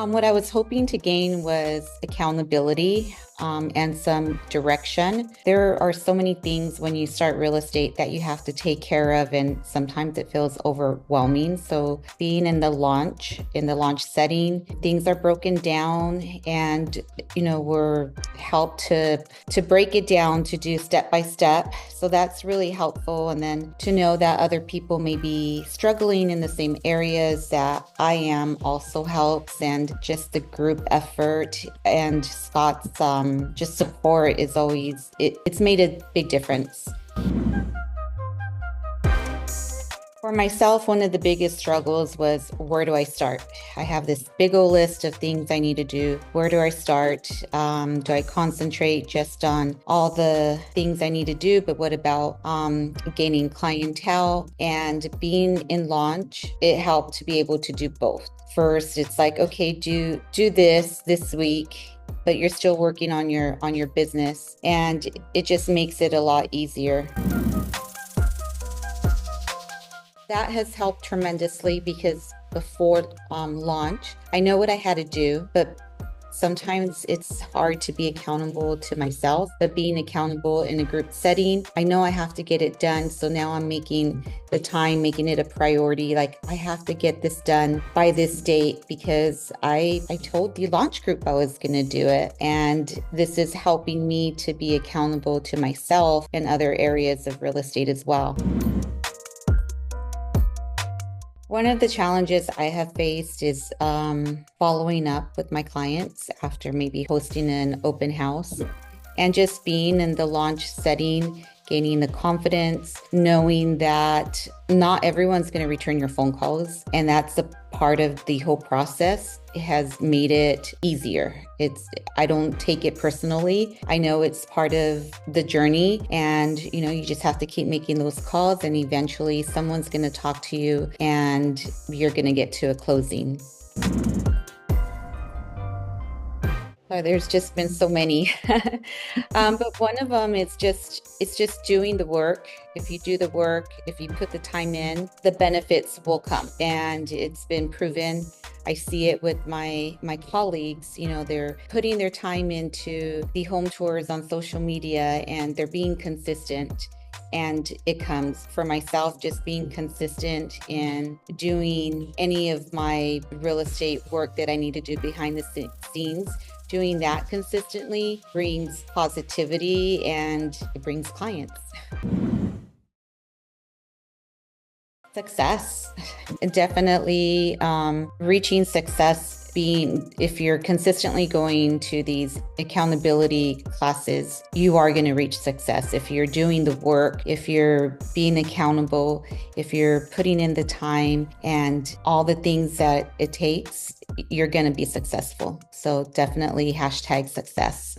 What I was hoping to gain was accountability and some direction. There are so many things when you start real estate that you have to take care of, and sometimes it feels overwhelming. So, being in the launch setting, things are broken down, and we're helped to break it down to do step by step. So that's really helpful. And then to know that other people may be struggling in the same areas that I am also helps. And just the group effort and Scott's just support is always, it's made a big difference. For myself, one of the biggest struggles was, where do I start? I have this big old list of things I need to do. Where do I start? Do I concentrate just on all the things I need to do? But what about gaining clientele? And being in launch, it helped to be able to do both. First, it's like, okay, do this week, but you're still working on your business, and it just makes it a lot easier. That has helped tremendously because before launch, I know what I had to do, but sometimes it's hard to be accountable to myself. But being accountable in a group setting, I know I have to get it done. So now I'm making it a priority. Like, I have to get this done by this date because I told the launch group I was going to do it. And this is helping me to be accountable to myself and other areas of real estate as well. One of the challenges I have faced is following up with my clients after maybe hosting an open house, and just being in the launch setting, gaining the confidence, knowing that not everyone's going to return your phone calls. And that's a part of the whole process. It has made it easier. I don't take it personally. I know it's part of the journey, and you just have to keep making those calls, and eventually someone's going to talk to you and you're going to get to a closing. There's just been so many. But one of them is it's just doing the work. If you do the work, if you put the time in, the benefits will come. And it's been proven. I see it with my colleagues. They're putting their time into the home tours on social media, and they're being consistent. And it comes. For myself, just being consistent in doing any of my real estate work that I need to do behind the scenes. Doing that consistently brings positivity, and it brings clients. Success, definitely reaching success. If you're consistently going to these accountability classes, you are going to reach success. If you're doing the work, if you're being accountable, if you're putting in the time and all the things that it takes, you're going to be successful. So definitely #success.